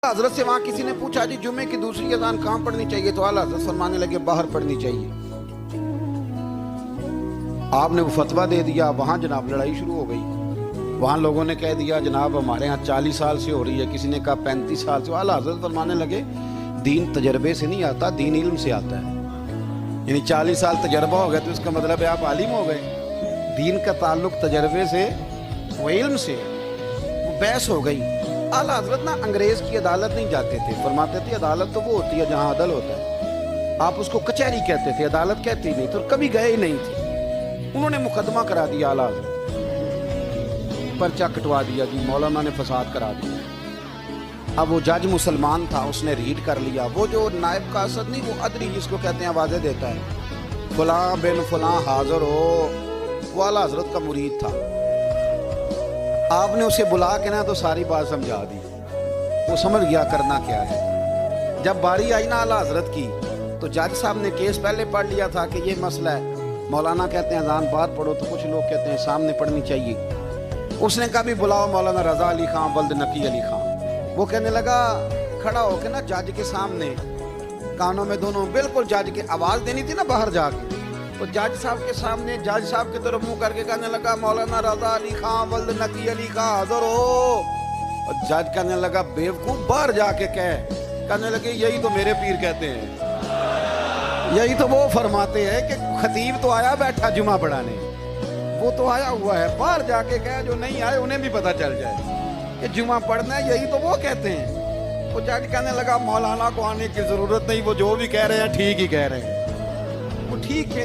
हजरत से वहां किसी ने पूछा जी जुम्मे की दूसरी अजान कहाँ पढ़नी चाहिए, तो आला हजरत फरमाने लगे बाहर पढ़नी चाहिए। आपने वो फतवा दे दिया, वहां जनाब लड़ाई शुरू हो गई। वहां लोगों ने कह दिया जनाब हमारे यहाँ 40 साल से हो रही है, किसी ने कहा 35 साल से। आला हजरत फरमाने लगे दीन तजर्बे से नहीं आता, दीन इल्म से आता है। यानी 40 साल तजर्बा हो गया तो इसका मतलब है आप आलिम हो गए। दीन का ताल्लुक तजर्बे से व इल्म से। वो बहस हो गई। आला हजरत ना अंग्रेज की अदालत नहीं जाते थे, फरमाते थे अदालत तो वो होती है जहाँ अदल होता है, आप उसको कचहरी कहते थे, अदालत कहती नहीं। तो कभी गए ही नहीं थे। उन्होंने मुकदमा करा दिया, आला हजरत पर्चा कटवा दिया जी, मौलाना ने फसाद करा दिया। अब वो जज मुसलमान था, उसने रीड कर लिया। वो जो नायब कासद नहीं, वो अदरी जिसको कहते हैं आवाजें देता है, फलां बिन फलां हाजिर हो, वो आला हजरत का मुरीद था। आपने उसे बुला के ना तो सारी बात समझा दी, वो समझ गया करना क्या है। जब बारी आई ना आला हजरत की, तो जज साहब ने केस पहले पढ़ लिया था कि ये मसला है। मौलाना कहते हैं अजान बाहर पढ़ो, तो कुछ लोग कहते हैं सामने पढ़नी चाहिए। उसने कहा भी बुलाओ मौलाना रजा अली खां वल्द नकी अली खां। वो कहने लगा खड़ा होके ना जज के सामने, कानों में दोनों बिल्कुल जज के आवाज देनी थी ना बाहर जाके, तो जज साहब के सामने जज साहब की तरफ मुंह करके कहने लगा मौलाना रजा अली खां वल्द नकी अली खां हाजिर हो। और जज कहने लगा बेवकूफ बाहर जाके कह। कहने लगे यही तो मेरे पीर कहते हैं, यही तो वो फरमाते हैं कि खतीब तो आया बैठा जुमा पढ़ाने, वो तो आया हुआ है, बाहर जाके कह जो नहीं आए उन्हें भी पता चल जाए कि जुमा पढ़ना है, यही तो वो कहते हैं। वो जज कहने लगा मौलाना को आने की जरूरत नहीं, वो जो भी कह रहे हैं ठीक ही कह रहे हैं, वो ठीक है।